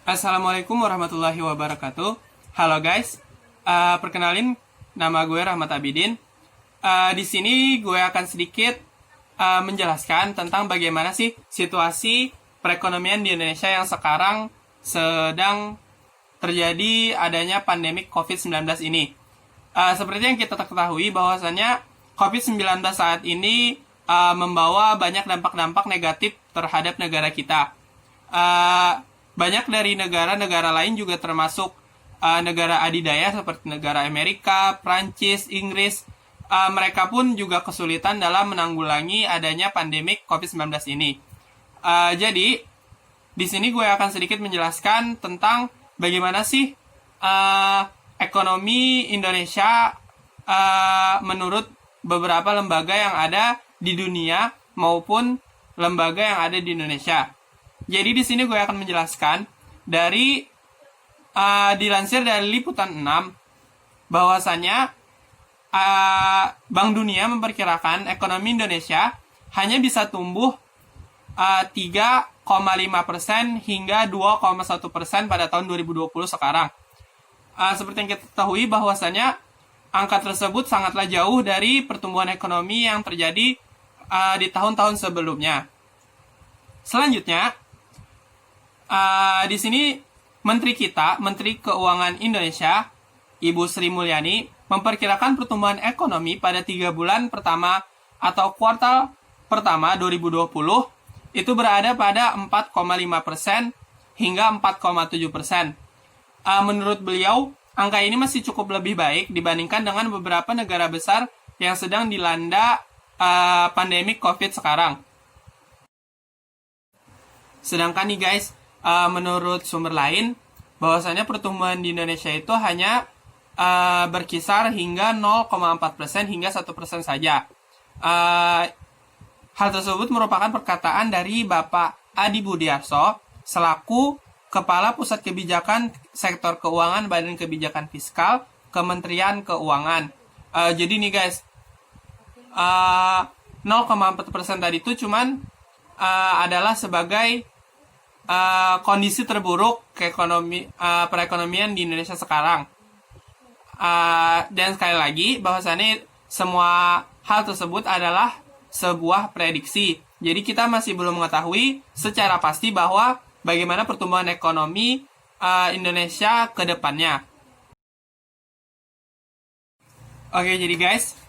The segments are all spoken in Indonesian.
Assalamualaikum warahmatullahi wabarakatuh. Halo guys, perkenalin nama gue Rahmat Abidin. Di sini gue akan sedikit menjelaskan tentang bagaimana sih situasi perekonomian di Indonesia yang sekarang sedang terjadi adanya pandemik COVID-19 ini. Seperti yang kita ketahui bahwasannya COVID-19 saat ini membawa banyak dampak-dampak negatif terhadap negara kita. Banyak dari negara-negara lain juga termasuk negara adidaya seperti negara Amerika, Prancis, Inggris. Mereka pun juga kesulitan dalam menanggulangi adanya pandemik COVID-19 ini. Jadi, di sini gue akan sedikit menjelaskan tentang bagaimana sih ekonomi Indonesia menurut beberapa lembaga yang ada di dunia maupun lembaga yang ada di Indonesia. Jadi di sini gue akan menjelaskan dari dilansir dari Liputan 6 bahwasannya Bank Dunia memperkirakan ekonomi Indonesia hanya bisa tumbuh 3,5% hingga 2,1% pada tahun 2020 sekarang. Seperti yang kita ketahui bahwasannya angka tersebut sangatlah jauh dari pertumbuhan ekonomi yang terjadi di tahun-tahun sebelumnya. Selanjutnya, di sini Menteri Keuangan Indonesia, Ibu Sri Mulyani, memperkirakan pertumbuhan ekonomi pada 3 bulan pertama atau kuartal pertama 2020 itu berada pada 4,5% hingga 4,7%. Menurut beliau, angka ini masih cukup lebih baik dibandingkan dengan beberapa negara besar yang sedang dilanda pandemi COVID sekarang. Sedangkan nih guys, menurut sumber lain, bahwasanya pertumbuhan di Indonesia itu hanya berkisar hingga 0,4% hingga 1% saja. Hal tersebut merupakan perkataan dari Bapak Adi Budiarso selaku Kepala Pusat Kebijakan Sektor Keuangan Badan Kebijakan Fiskal Kementerian Keuangan. Jadi nih guys, 0,4% tadi itu cuman adalah sebagai kondisi terburuk perekonomian di Indonesia sekarang. Dan sekali lagi bahwasannya semua hal tersebut adalah sebuah prediksi. Jadi kita masih belum mengetahui secara pasti bahwa bagaimana pertumbuhan ekonomi Indonesia ke depannya. Oke, jadi guys,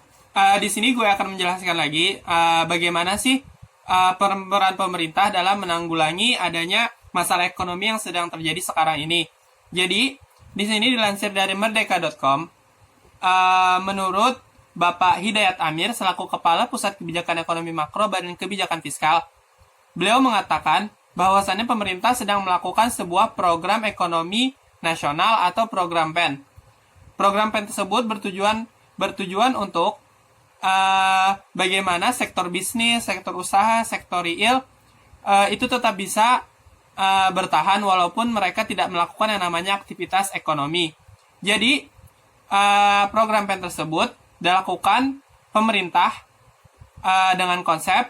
di sini gue akan menjelaskan lagi bagaimana sih peran pemerintah dalam menanggulangi adanya masalah ekonomi yang sedang terjadi sekarang ini. Jadi, di sini dilansir dari merdeka.com, menurut Bapak Hidayat Amir selaku Kepala Pusat Kebijakan Ekonomi Makro Badan Kebijakan Fiskal, beliau mengatakan bahwasannya pemerintah sedang melakukan sebuah program ekonomi nasional atau program PEN. Program PEN tersebut bertujuan untuk bagaimana sektor bisnis, sektor usaha, sektor real itu tetap bisa bertahan walaupun mereka tidak melakukan yang namanya aktivitas ekonomi. Jadi program PEN tersebut dilakukan pemerintah dengan konsep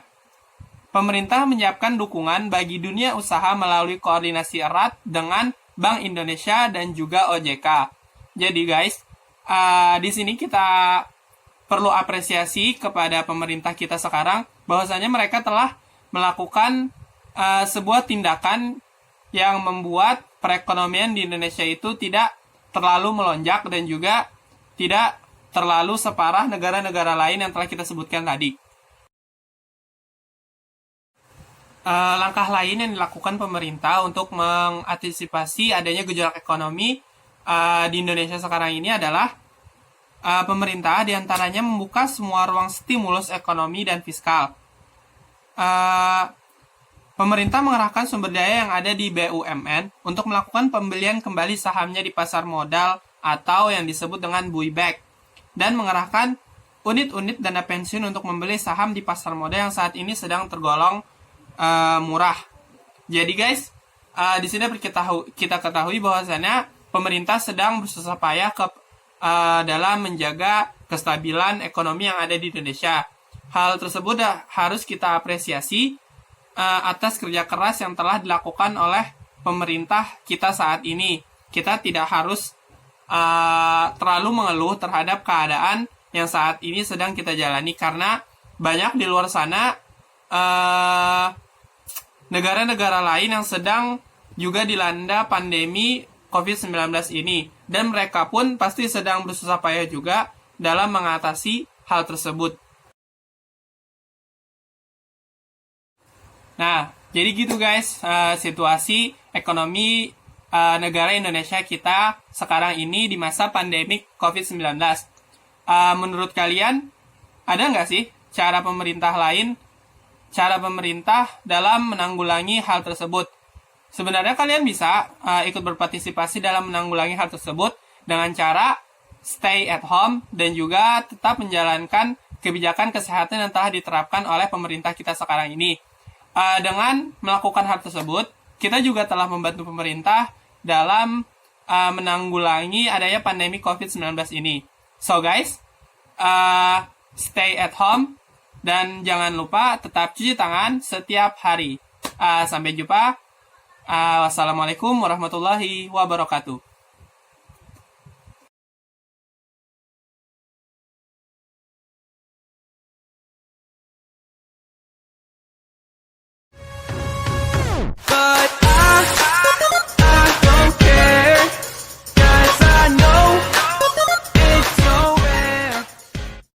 pemerintah menyiapkan dukungan bagi dunia usaha melalui koordinasi erat dengan Bank Indonesia dan juga OJK. Jadi guys, di sini kita perlu apresiasi kepada pemerintah kita sekarang bahwasanya mereka telah melakukan sebuah tindakan yang membuat perekonomian di Indonesia itu tidak terlalu melonjak dan juga tidak terlalu separah negara-negara lain yang telah kita sebutkan tadi. Langkah lain yang dilakukan pemerintah untuk mengantisipasi adanya gejolak ekonomi di Indonesia sekarang ini adalah pemerintah diantaranya membuka semua ruang stimulus ekonomi dan fiskal. Pemerintah mengerahkan sumber daya yang ada di BUMN untuk melakukan pembelian kembali sahamnya di pasar modal atau yang disebut dengan buyback, dan mengerahkan unit-unit dana pensiun untuk membeli saham di pasar modal yang saat ini sedang tergolong murah. Jadi guys, di sini kita ketahui bahwasannya pemerintah sedang bersusah payah dalam menjaga kestabilan ekonomi yang ada di Indonesia. Hal tersebut harus kita apresiasi atas kerja keras yang telah dilakukan oleh pemerintah kita saat ini. Kita tidak harus terlalu mengeluh terhadap keadaan yang saat ini sedang kita jalani, karena banyak di luar sana negara-negara lain yang sedang juga dilanda pandemi COVID-19 ini, dan mereka pun pasti sedang bersusah payah juga dalam mengatasi hal tersebut. Nah, jadi gitu guys, situasi ekonomi negara Indonesia kita sekarang ini di masa pandemi COVID-19. Menurut kalian, ada nggak sih cara pemerintah dalam menanggulangi hal tersebut? Sebenarnya kalian bisa ikut berpartisipasi dalam menanggulangi hal tersebut dengan cara stay at home dan juga tetap menjalankan kebijakan kesehatan yang telah diterapkan oleh pemerintah kita sekarang ini. Dengan melakukan hal tersebut, kita juga telah membantu pemerintah dalam menanggulangi adanya pandemi COVID-19 ini. So guys, stay at home dan jangan lupa tetap cuci tangan setiap hari. Sampai jumpa. Wassalamualaikum warahmatullahi wabarakatuh.